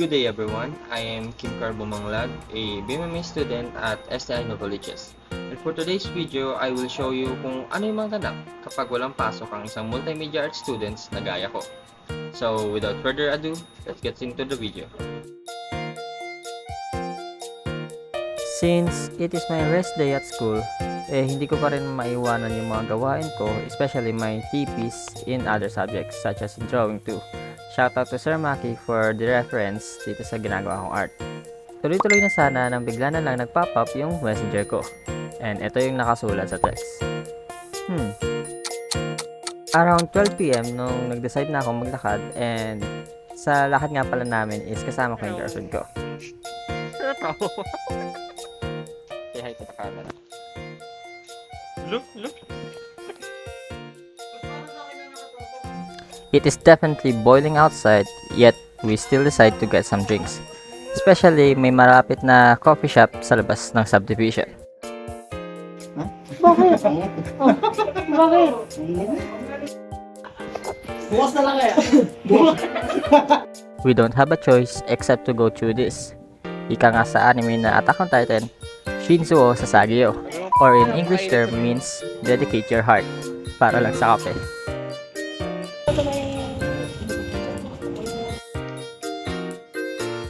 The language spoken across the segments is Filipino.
Good day everyone, I am Kim Carbo Manglag, a BMMA student at STI Novaliches. And for today's video, I will show you kung ano yung mga ganap kapag walang pasok ang isang multimedia art students na gaya ko. So without further ado, let's get into the video. Since it is my rest day at school, hindi ko pa rin maiwanan yung mga gawain ko, especially my TPs in other subjects such as drawing too. Shoutout to Sir Maki for the reference dito sa ginagawa kong art. Tuloy-tuloy na sana nang bigla na lang nag-pop up yung messenger ko. And ito yung nakasulat sa text. Around 12 PM nung nag-decide na akong maglakad, and sa lakad nga pala namin is kasama ko yung girlfriend ko. Say hi to the camera. Look! It is definitely boiling outside, yet we still decide to get some drinks. Especially may malapit na coffee shop sa labas ng subdivision. Bakit? Bakit? Bukas na lang kaya. We don't have a choice except to go through this. Ika nga sa anime na Attack on Titan, Shinsuo Sasageo, or in English term means dedicate your heart, para lang sa kape.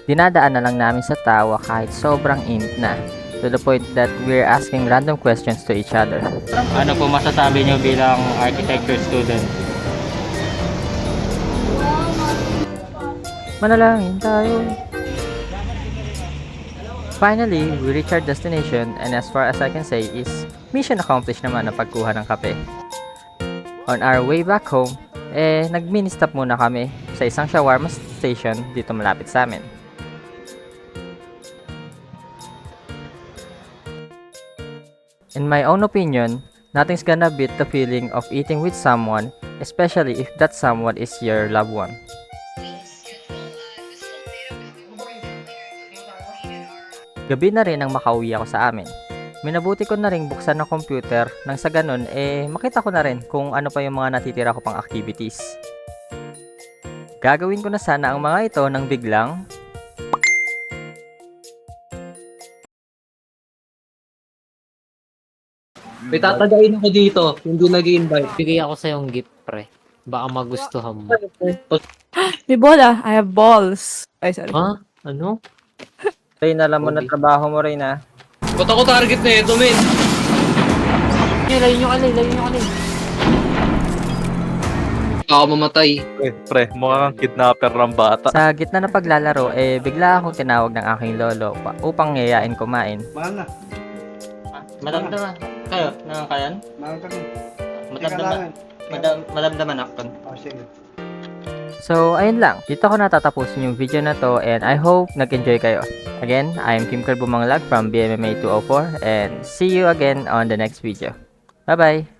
Dinadaan na lang namin sa tawa kahit sobrang init na, to the point that we're asking random questions to each other. Ano po masasabi niyo bilang architecture student? Manalangin tayo. Finally, we reach our destination, and as far as I can say is mission accomplished naman ang pagkuha ng kape. On our way back home, nag-mini stop muna kami sa isang shawarma station dito malapit sa amin. In my own opinion, nothing's gonna beat the feeling of eating with someone, especially if that someone is your loved one. Gabi na rin nang makauwi ako sa amin. Minabuti ko na rin buksan ng computer nang sa ganun makita ko na rin kung ano pa yung mga natitira ko pang activities. Gagawin ko na sana ang mga ito nang biglang May tatagain ako dito, hindi nag-i-invite. Bigay ako sa yung gift, pre. Baka magustuhan mo. May bola. I have balls. Ay, sorry. Ha? Ano? Rain, alam mo na trabaho mo rin ha. Ba't ako target na ito, men? Layo nyo kalay, layo nyo kalay. Ako mamatay. Pre, mukha kang kidnapper ng bata. Sa gitna ng paglalaro, bigla akong tinawag ng aking lolo upang yayain kumain. Madamdaman. Kayo? Nakakayan? Madamdaman ako. So, ayun lang. Dito ko natatapusin yung video na to, and I hope nag-enjoy kayo. Again, I am Kim Carbo Manglag from BMMA 204, and see you again on the next video. Bye-bye!